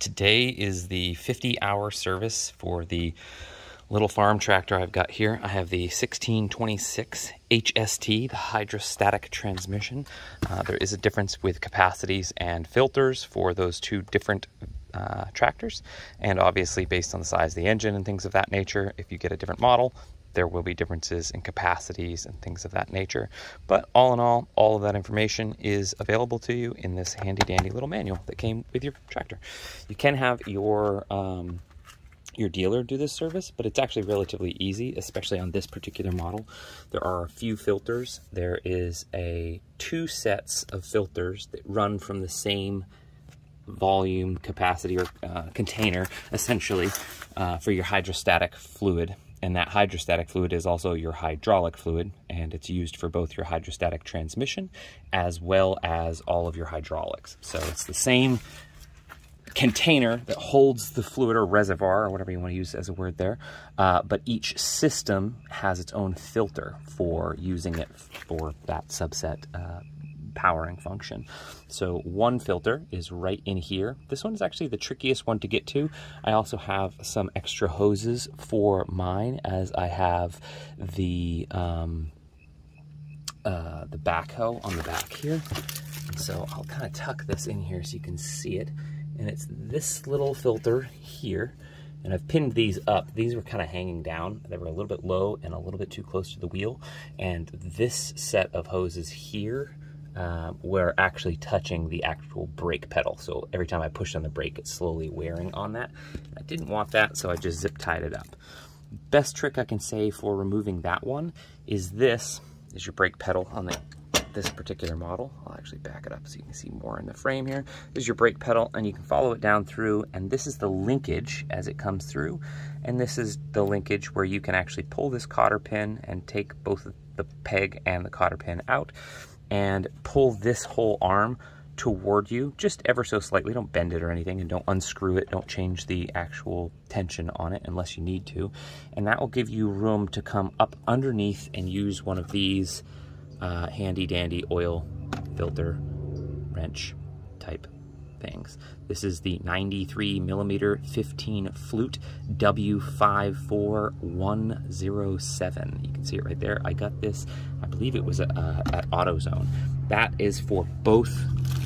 Today is the 50-hour service for the little farm tractor I've got here. I have the 1626 HST, the hydrostatic transmission. There is a difference with capacities and filters for those two different tractors, and obviously based on the size of the engine and things of that nature, if you get a different model, there will be differences in capacities and things of that nature. But all in all of that information is available to you in this handy dandy little manual that came with your tractor. You can have your dealer do this service, but it's actually relatively easy, especially on this particular model. There are a few filters. There is two sets of filters that run from the same volume, capacity, or container, essentially, for your hydrostatic fluid. And that hydrostatic fluid is also your hydraulic fluid, and it's used for both your hydrostatic transmission as well as all of your hydraulics. So it's the same container that holds the fluid, or reservoir, or whatever you want to use as a word there, but each system has its own filter for using it for that subset powering function. So one filter is right in here. This one is actually the trickiest one to get to. I also have some extra hoses for mine, as I have the backhoe on the back here. So I'll kind of tuck this in here so you can see it. And it's this little filter here. And I've pinned these up. These were kind of hanging down. They were a little bit low and a little bit too close to the wheel. And this set of hoses here were actually touching the actual brake pedal. So every time I push on the brake, it's slowly wearing on that. I didn't want that, so I just zip tied it up. Best trick I can say for removing that one is this is your brake pedal on this particular model. I'll actually back it up so you can see more in the frame here. This is your brake pedal, and you can follow it down through, and this is the linkage as it comes through, and this is the linkage where you can actually pull this cotter pin and take both the peg and the cotter pin out and pull this whole arm toward you, just ever so slightly. Don't bend it or anything, and don't unscrew it. Don't change the actual tension on it unless you need to. And that will give you room to come up underneath and use one of these handy dandy oil filter wrench type things. This is the 93mm 15 flute W54107. You can see it right there. I got this, I believe it was at AutoZone. That is for both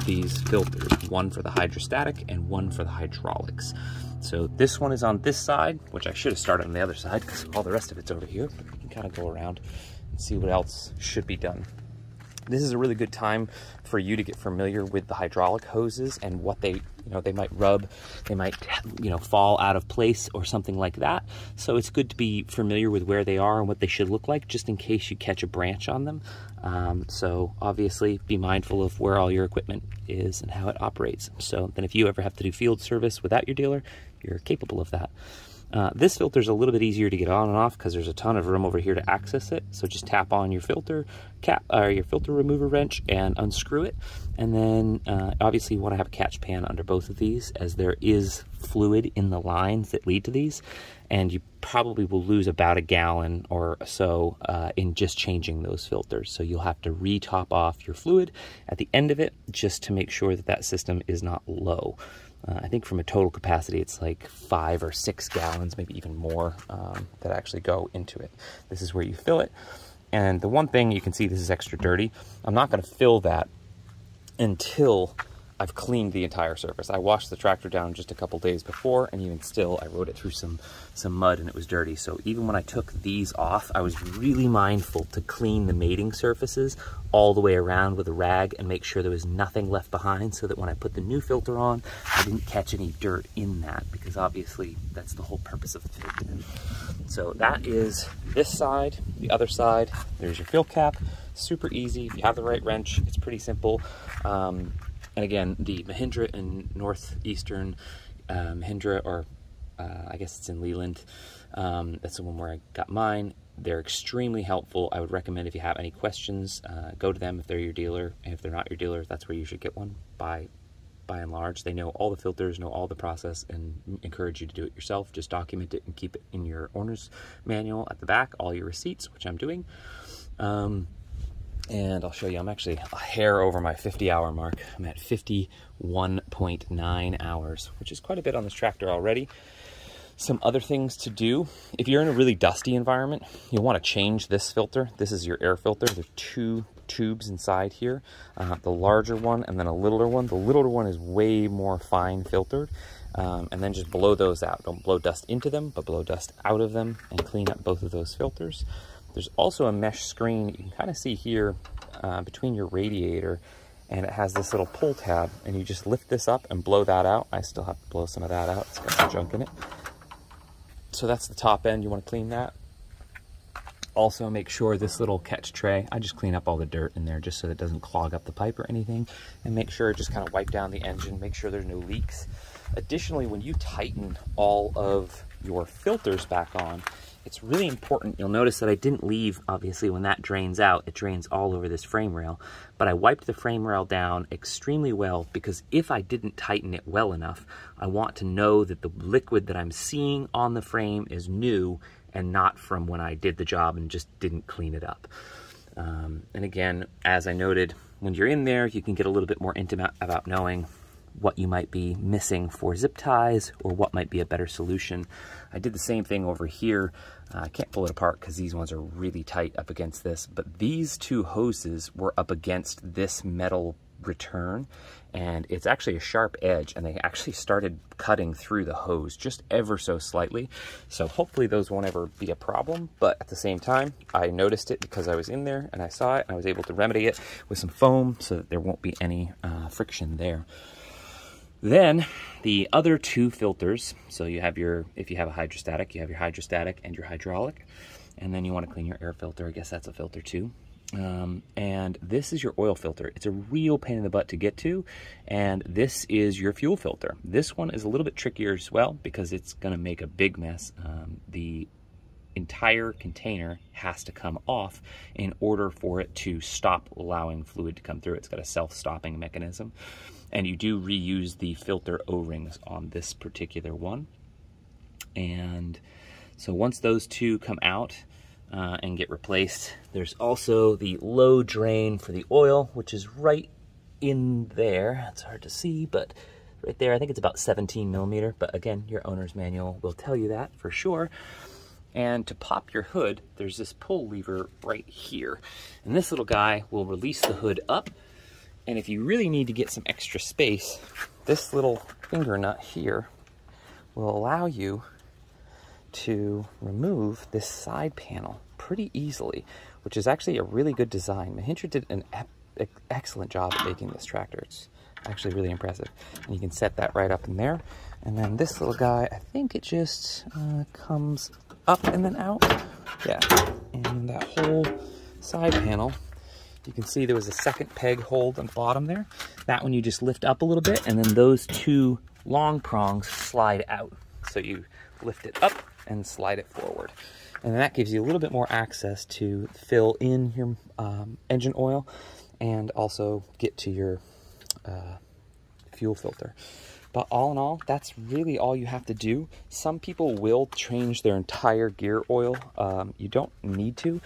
these filters, one for the hydrostatic and one for the hydraulics. So this one is on this side, which I should have started on the other side because all the rest of it's over here, but we can kind of go around and see what else should be done. This is a really good time for you to get familiar with the hydraulic hoses and what they might rub, they might, fall out of place or something like that. So it's good to be familiar with where they are and what they should look like, just in case you catch a branch on them. So obviously be mindful of where all your equipment is and how it operates. So then if you ever have to do field service without your dealer, you're capable of that. This filter is a little bit easier to get on and off because there's a ton of room over here to access it. So just tap on your filter cap or your filter remover wrench and unscrew it. And then obviously you want to have a catch pan under both of these, as there is fluid in the lines that lead to these. And you probably will lose about a gallon or so in just changing those filters. So you'll have to re-top off your fluid at the end of it just to make sure that that system is not low. I think from a total capacity, it's like 5 or 6 gallons, maybe even more, that actually go into it. This is where you fill it. And the one thing you can see, this is extra dirty. I'm not going to fill that until I've cleaned the entire surface. I washed the tractor down just a couple days before, and even still, I rode it through some mud and it was dirty. So even when I took these off, I was really mindful to clean the mating surfaces all the way around with a rag and make sure there was nothing left behind, so that when I put the new filter on, I didn't catch any dirt in that, because obviously that's the whole purpose of the filter. So that is this side. The other side, there's your fill cap. Super easy. If you have the right wrench, it's pretty simple. And again, the Mahindra in northeastern Mahindra, or I guess it's in Leland, that's the one where I got mine. They're extremely helpful. I would recommend, if you have any questions, go to them if they're your dealer. And if they're not your dealer, that's where you should get one by and large. They know all the filters, know all the process, and encourage you to do it yourself. Just document it and keep it in your owner's manual at the back, all your receipts, which I'm doing. And I'll show you, I'm actually a hair over my 50-hour mark. I'm at 51.9 hours, which is quite a bit on this tractor already. Some other things to do. If you're in a really dusty environment, you'll want to change this filter. This is your air filter. There are 2 tubes inside here, the larger one and then a littler one. The littler one is way more fine filtered. And then just blow those out. Don't blow dust into them, but blow dust out of them and clean up both of those filters. There's also a mesh screen you can kind of see here between your radiator, and it has this little pull tab, and you just lift this up and blow that out. I still have to blow some of that out. It's got some junk in it. So that's the top end. You want to clean that. Also make sure this little catch tray, I just clean up all the dirt in there just so that it doesn't clog up the pipe or anything, and make sure just kind of wipe down the engine, make sure there's no leaks. Additionally, when you tighten all of your filters back on, it's really important. You'll notice that I didn't leave, obviously, when that drains out, it drains all over this frame rail, but I wiped the frame rail down extremely well, because if I didn't tighten it well enough, I want to know that the liquid that I'm seeing on the frame is new and not from when I did the job and just didn't clean it up. And again, as I noted, when you're in there, you can get a little bit more intimate about knowing what you might be missing for zip ties or what might be a better solution. I did the same thing over here. I can't pull it apart because these ones are really tight up against this, but these 2 hoses were up against this metal return, and it's actually a sharp edge, and they actually started cutting through the hose just ever so slightly. So hopefully those won't ever be a problem, but at the same time, I noticed it because I was in there and I saw it, and I was able to remedy it with some foam so that there won't be any friction there. Then the other 2 filters, so you have your, if you have a hydrostatic, you have your hydrostatic and your hydraulic, and then you want to clean your air filter. I guess that's a filter too. And this is your oil filter. It's a real pain in the butt to get to, and this is your fuel filter. This one is a little bit trickier as well because it's going to make a big mess. The entire container has to come off in order for it to stop allowing fluid to come through. It's got a self-stopping mechanism. And you do reuse the filter O-rings on this particular one. And so once those 2 come out and get replaced, there's also the low drain for the oil, which is right in there. It's hard to see, but right there, I think it's about 17 millimeter. But again, your owner's manual will tell you that for sure. And to pop your hood, there's this pull lever right here. And this little guy will release the hood up. And if you really need to get some extra space, this little finger nut here will allow you to remove this side panel pretty easily, which is actually a really good design. Mahindra did an excellent job at making this tractor. It's actually really impressive. And you can set that right up in there. And then this little guy, I think it just comes up and then out. Yeah, and that whole side panel, you can see there was a second peg hold on the bottom there. That one you just lift up a little bit, and then those 2 long prongs slide out. So you lift it up and slide it forward. And then that gives you a little bit more access to fill in your engine oil and also get to your fuel filter. But all in all, that's really all you have to do. Some people will change their entire gear oil. You don't need to.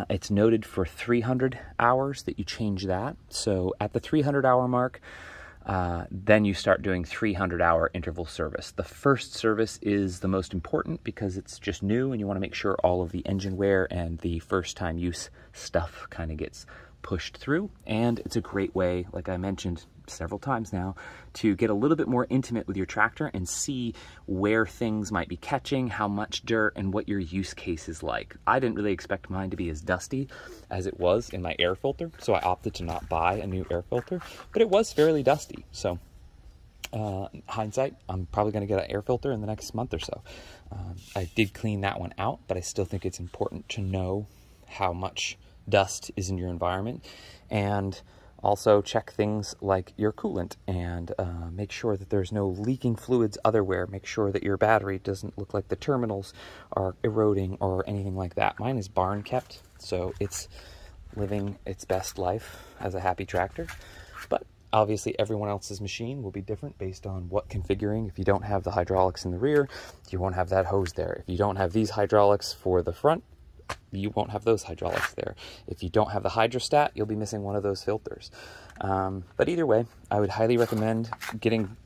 It's noted for 300 hours that you change that. So at the 300-hour mark, then you start doing 300-hour interval service. The first service is the most important because it's just new and you want to make sure all of the engine wear and the first-time use stuff kind of gets pushed through. And it's a great way, like I mentioned several times now, to get a little bit more intimate with your tractor and see where things might be catching, how much dirt, and what your use case is like. I didn't really expect mine to be as dusty as it was in my air filter, so I opted to not buy a new air filter, but it was fairly dusty. So hindsight, I'm probably going to get an air filter in the next month or so. I did clean that one out, but I still think it's important to know how much dust is in your environment, and also check things like your coolant and make sure that there's no leaking fluids otherwhere. Make sure that your battery doesn't look like the terminals are eroding or anything like that. Mine is barn kept, so it's living its best life as a happy tractor. But obviously everyone else's machine will be different based on what configuring. If you don't have the hydraulics in the rear, you won't have that hose there. If you don't have these hydraulics for the front you won't have those hydraulics there. If you don't have the hydrostat, you'll be missing one of those filters. But either way, I would highly recommend getting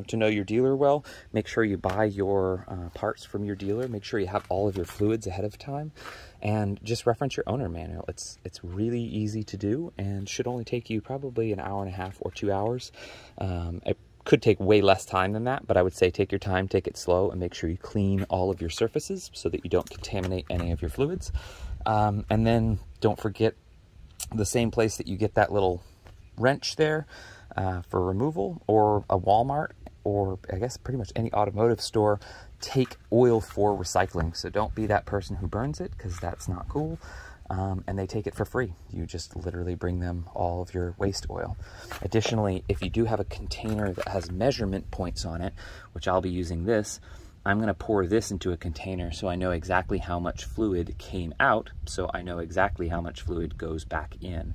to know your dealer well. Make sure you buy your parts from your dealer. Make sure you have all of your fluids ahead of time, and just reference your owner manual. It's really easy to do and should only take you probably an hour and a half or 2 hours. It could take way less time than that, but I would say take your time, take it slow, and make sure you clean all of your surfaces so that you don't contaminate any of your fluids. And then don't forget the same place that you get that little wrench there for removal, or a Walmart, or I guess pretty much any automotive store, take oil for recycling. So don't be that person who burns it, because that's not cool. And they take it for free. You just literally bring them all of your waste oil. Additionally, if you do have a container that has measurement points on it, which I'll be using this, I'm going to pour this into a container so I know exactly how much fluid came out, so I know exactly how much fluid goes back in.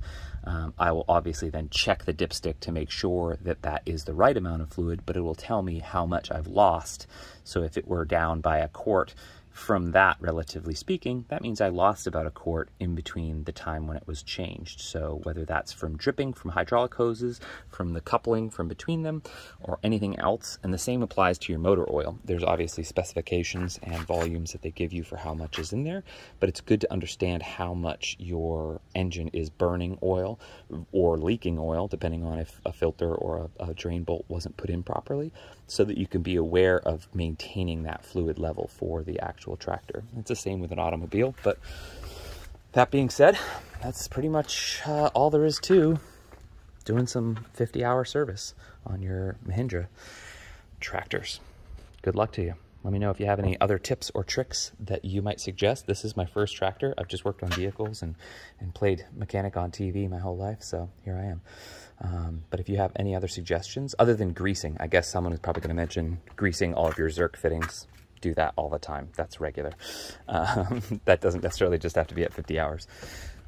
I will obviously then check the dipstick to make sure that that is the right amount of fluid, but it will tell me how much I've lost. So if it were down by a quart, from that, relatively speaking, that means I lost about a quart in between the time when it was changed. So whether that's from dripping from hydraulic hoses, from the coupling from between them, or anything else. And the same applies to your motor oil. There's obviously specifications and volumes that they give you for how much is in there, but it's good to understand how much your engine is burning oil or leaking oil, depending on if a filter or a drain bolt wasn't put in properly, so that you can be aware of maintaining that fluid level for the actual tractor. It's the same with an automobile. But that being said, that's pretty much all there is to doing some 50-hour service on your Mahindra tractors. Good luck to you. Let me know if you have any other tips or tricks that you might suggest. This is my first tractor. I've just worked on vehicles and played mechanic on TV my whole life, so here I am. But if you have any other suggestions, other than greasing, I guess someone is probably going to mention greasing all of your Zerk fittings. Do that all the time. That's regular. That doesn't necessarily just have to be at 50 hours.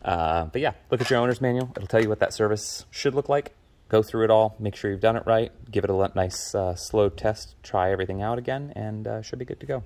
But yeah, look at your owner's manual. It'll tell you what that service should look like. Go through it all, make sure you've done it right, give it a nice slow test, try everything out again, and should be good to go.